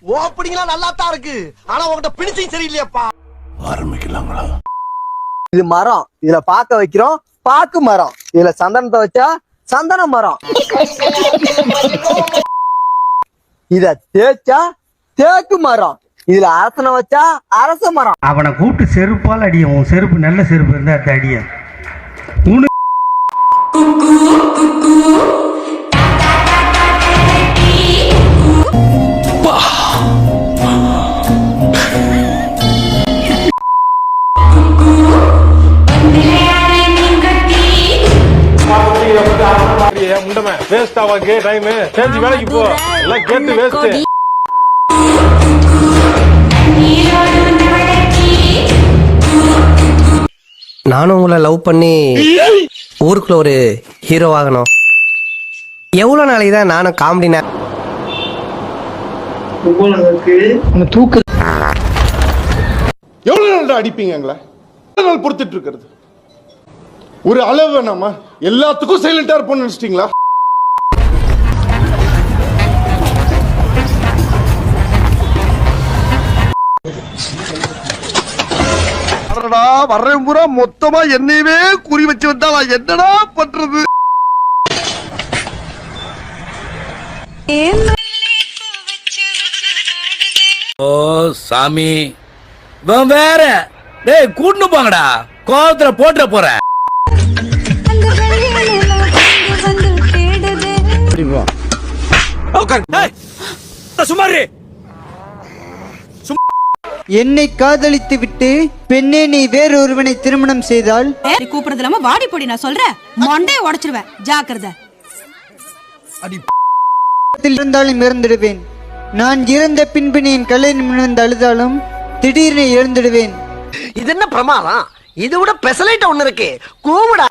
ஓப்பனிங்லாம் நல்லா தான் இருக்கு, ஆனா உங்ககிட்ட பினிஷிங் சரியில்லையாப்பா. ஆரம்பிக்கலாங்களா? இது மரம், இதுல பாக்க வைக்கிறோம், பாக்கு மரம். இதுல சந்தனத்தை வச்சா சந்தன மரம். இத தேய்ச்சா தேக்கு மரம். இதுல அரசனை வச்சா அரச மரம். அவனை கூப்பிட்டு செருப்பால் அடியும். உன் செருப்பு நல்ல செருப்பு இருந்தா அது அடிய. முண்டமே வேஸ்ட் ஆவாங்க டைம். சேர்ந்து வேலைக்கு போ, எல்லாம் கேட்டு வேஸ்ட். நானும் உங்களை லவ் பண்ணி ஊருக்குள்ள ஒரு ஹீரோ ஆகணும். எவ்வளவு நாளைக்கு தான் நானும் காமெடி தூக்கு எவ்வளவு நாள் அடிப்பீங்க எங்களை? நாள் பொறுத்துட்டு இருக்கிறது ஒரு அளவு வேணாமா? எல்லாத்துக்கும் சைலண்டா இருப்போம்னு நினைச்சிட்டீங்களா? வர்றேன் பூரா மொத்தமா என்னையவே குறி வச்சு வந்தா நான் என்னடா பண்றது? ஓ சாமி, வேற டேய் கூட்டு போங்கடா, கோவத்துல போட்டுற போறேன். சுமாரி என்னை காதலித்து விட்டு பெண்ணே நீ வேறொருவனை திருமணம் செய்தால் கூப்பிடுறது இல்லாம வாடி போடி, நான் சொல்றேன் மண்டையை உடைச்சிருவேன், ஜாக்கிரதை. இருந்தாலும் இறந்துடுவேன். நான் இறந்த பின்பு நீ என் கல்யாணம் வந்து அழுதாலும் திடீர்னு இறந்துடுவேன். இது என்ன பிரமாதம்? இது விட பெசலைட் ஒண்ணு இருக்கு, கூவுடா.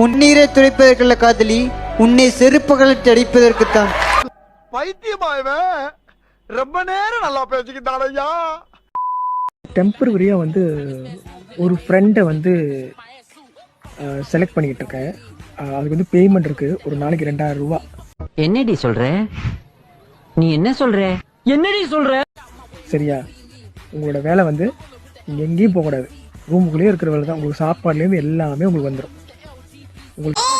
உன்னீரை துடைப்பதற்குள்ள காதலி, உன்னை செருப்புகளை அடிப்பதற்குத்தான். பைத்தியமாயவன் ரொம்ப நேரம் நல்லா பேசிக்கிட்டான் ஐயா. டெம்பரவரியாக வந்து ஒரு ஃப்ரெண்டை வந்து செலக்ட் பண்ணிக்கிட்டு இருக்கேன். அதுக்கு வந்து பேமெண்ட் இருக்கு, ஒரு நாளைக்கு 2000 ரூபா. என்னடி சொல்ற? நீ என்ன சொல்ற? என்னடி சொல்ற? சரியா? உங்களோட வேலை வந்து நீங்கள் எங்கேயும் போகக்கூடாது, ரூமுக்குள்ளேயே இருக்கிற வேலை தான். உங்களுக்கு சாப்பாடுலேருந்து எல்லாமே உங்களுக்கு வந்துடும். உங்களுக்கு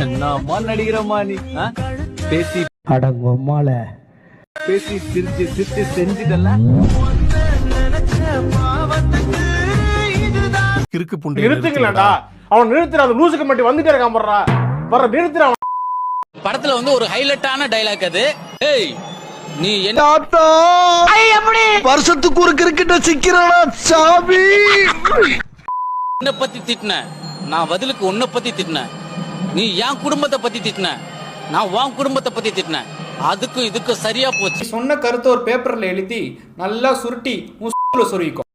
என்னம்மா நடிக்கிறம்மா நீ? பேசி அடங்கம்மால பேசி சிரிச்சு சிரிச்சு செஞ்சுதல்ல. கிறுக்கு புண்டு நிறுத்துங்களா? அவன் நிறுத்துற, அந்த லூசுக்கு மட்டும் வந்துட்டே இருக்கான். போடுறா வர நிறுத்துற. படத்துல வந்து ஒரு ஹைலைட்டான டைலாக் அது. ஏய் நீ என்ன வருஷத்துக்கு ஒரு கிரிக்கெட்ட சிக்கிறடா சாமி. என்ன பத்தி திட்டின? நான் பதிலுக்கு உன்னை பத்தி திட்டினேன். நீ என் குடும்பத்தை பத்தி திட்டின, நான் உன் குடும்பத்தை பத்தி திட்டினேன். அதுக்கும் இதுக்கும் சரியா போச்சு. சொன்ன கருத்தை ஒரு பேப்பர்ல எழுதி நல்லா சுருட்டி சொருவிக்கும்.